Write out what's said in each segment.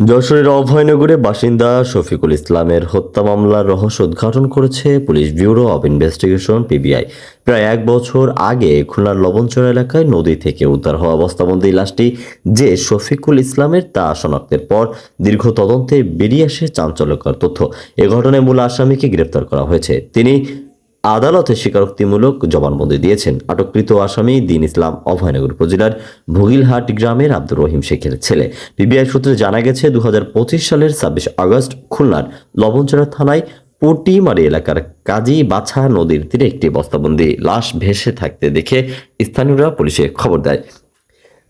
যশোরের অভয়নগরে বাসিন্দা শফিকুল ইসলামের হত্যা মামলার রহস্য উদ্ঘাটন করেছে police bureau of investigation PBI. প্রায় এক বছর আগে খুলনার লবণচর এলাকায় নদী থেকে উদ্ধার হওয়া অবস্থাবন্দি লাশটি যে শফিকুল ইসলামের তা শনাক্তের পর দীর্ঘ তদন্তে বেরিয়ে আসে চাঞ্চল্যকর তথ্য। এ ঘটনায় মূল আসামিকে গ্রেপ্তার করা হয়েছে। তিনি আদালতে স্বীকারোক্তিমূলক জবানবন্দি দিয়েছেন। আটককৃত আসামি দিন ইসলাম অভয়নগর উপজেলার ভুগিলহাট গ্রামের আব্দুর রহিম শেখের ছেলে। পিবিআই সূত্রে জানা গেছে 2025 সালের 26 আগস্ট খুলনার লবণচড়া থানায় পটিমারি এলাকার কাজী বাছা নদীর তীরে একটি বস্তাবন্দি লাশ ভেসে থাকতে দেখে স্থানীয়রা পুলিশে খবর দেয়।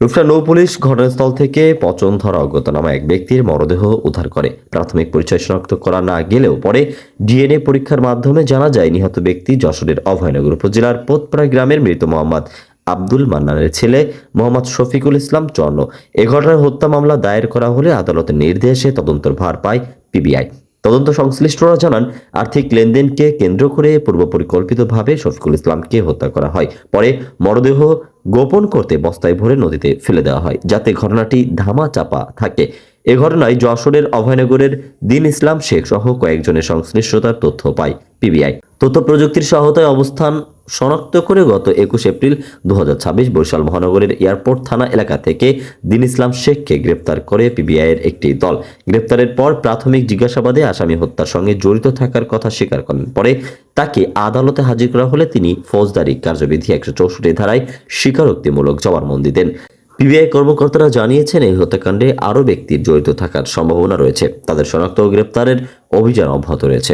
রূপসা নৌ পুলিশ ঘটনাস্থল থেকে পচন ধরা অজ্ঞাতনামা এক ব্যক্তির মরদেহ উদ্ধার করে। প্রাথমিক পরিচয় শনাক্ত করা না গেলেও পরে ডিএনএ পরীক্ষার মাধ্যমে জানা যায় নিহত ব্যক্তি যশোরের অভয়নগর উপজেলার পোতপাড়া গ্রামের মৃত মোহাম্মদ আব্দুল মান্নানের ছেলে মোহাম্মদ শফিকুল ইসলাম চন্ন। এ ঘটনার হত্যা মামলা দায়ের করা হলে আদালতের নির্দেশে তদন্তের ভার পায় পিবিআই। তদন্ত সংশ্লিষ্টরা জানান, আর্থিক লেনদেনকে কেন্দ্র করে পূর্ব পরিকল্পিতভাবে শফিকুল ইসলামকে হত্যা করা হয়। পরে মরদেহ গোপন করতে বস্তায় ভরে নদীতে ফেলে দেওয়া হয়, যাতে ঘটনাটি ধামা চাপা থাকে। এ ঘটনায় যশোরের অভয়নগরের দিন ইসলাম শেখ সহ কয়েকজনের সংশ্লিষ্টতার তথ্য পায় পিবিআই। তথ্য প্রযুক্তির সহায়তায় অবস্থান শনাক্ত করে গত 21 এপ্রিল 2026 বরিশাল মহানগরের এয়ারপোর্ট থানা এলাকা থেকে দিন ইসলাম শেখকে গ্রেপ্তার করে পিবিআইয়ের একটি দল। গ্রেপ্তারের পর প্রাথমিক জিজ্ঞাসাবাদে আসামি হত্যার সঙ্গে জড়িত থাকার কথা স্বীকার করেন। পরে তাকে আদালতে হাজির করা হলে তিনি ফৌজদারি কার্যবিধি 164 ধারায় স্বীকারোক্তিমূলক জবানবন্দি দেন। পিবিআই কর্মকর্তারা জানিয়েছেন, এই হত্যাকাণ্ডে আরও ব্যক্তির জড়িত থাকার সম্ভাবনা রয়েছে। তাদের শনাক্ত ও গ্রেপ্তারের অভিযান অব্যাহত রয়েছে।